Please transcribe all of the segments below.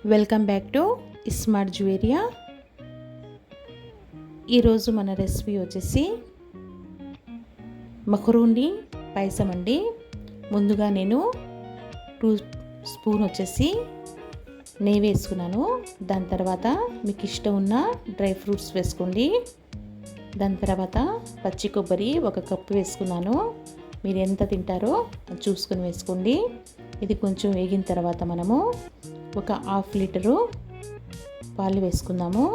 Welcome back to smart Juveria. ఈరోజు మన recipe వచ్చేసి మక్రూని పాయసం అండి. ముందుగా నేను 2 స్పూన్ వచ్చేసి నెయ్యి వేసుకున్నాను. దాని తర్వాత మీకు ఇష్టం ఉన్న డ్రై ఫ్రూట్స్ వేసుకోండి. దాని తర్వాత పచ్చి కొబ్బరి 1 కప్పు వేసుకున్నాను. మీరు ఎంత తింటారో చూసుకొని వేసుకోండి. ఇది కొంచెం వేగిన తర్వాత మనము 1/2 లీటరు పాలు వేసుకుందాము.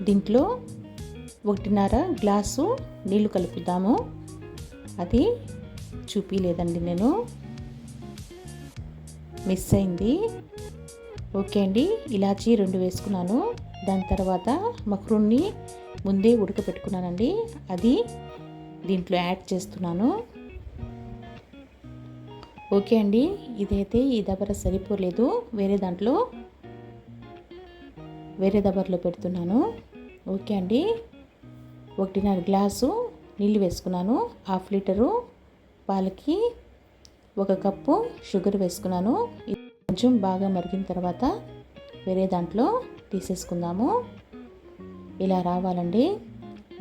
దీంట్లో 1.5 గ్లాసు నీళ్లు కలుపుదాము. అది చూపిలేదండి, నేను మిస్ అయింది. ఓకే అండి, ఇలాచీ 2 వేసుకున్నాను. దాని తర్వాత మక్రూన్ని ముందే ఉడకపెట్టుకున్నానండి, అది దీంట్లో యాడ్ చేస్తున్నాను. ఓకే అండి, ఇదైతే ఈ దబర సరిపోలేదు, వేరే దబర్లో పెడుతున్నాను. ఓకే అండి, 1.5 గ్లాసు నీళ్ళు వేసుకున్నాను. 1/2 లీటరు పాలకి 1 కప్పు షుగర్ వేసుకున్నాను. ఇది కొంచెం బాగా మరిగిన తర్వాత వేరే దాంట్లో తీసేసుకుందాము. ఇలా రావాలండి,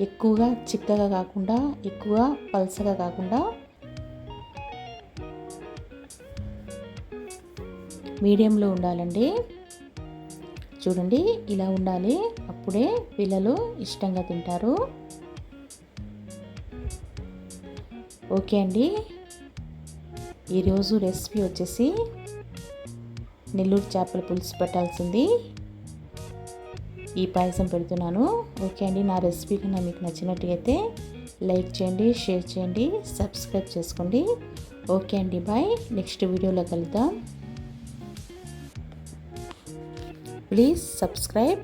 ఎక్కువగా చిక్కగా కాకుండా ఎక్కువ పల్సగా కాకుండా మీడియంలో ఉండాలండి. చూడండి, ఇలా ఉండాలి, అప్పుడే పిల్లలు ఇష్టంగా తింటారు. ఓకే అండి, ఈరోజు రెసిపీ వచ్చేసి నెల్లూరు చేపల పులుసు పెట్టాల్సింది ఈ పాయసం పెడుతున్నాను. ఓకే అండి, నా రెసిపీ కన్నా మీకు నచ్చినట్టయితే లైక్ చేయండి, షేర్ చేయండి, సబ్స్క్రైబ్ చేసుకోండి. ఓకే అండి, బాయ్. నెక్స్ట్ వీడియోలో కలుద్దాం. Please subscribe.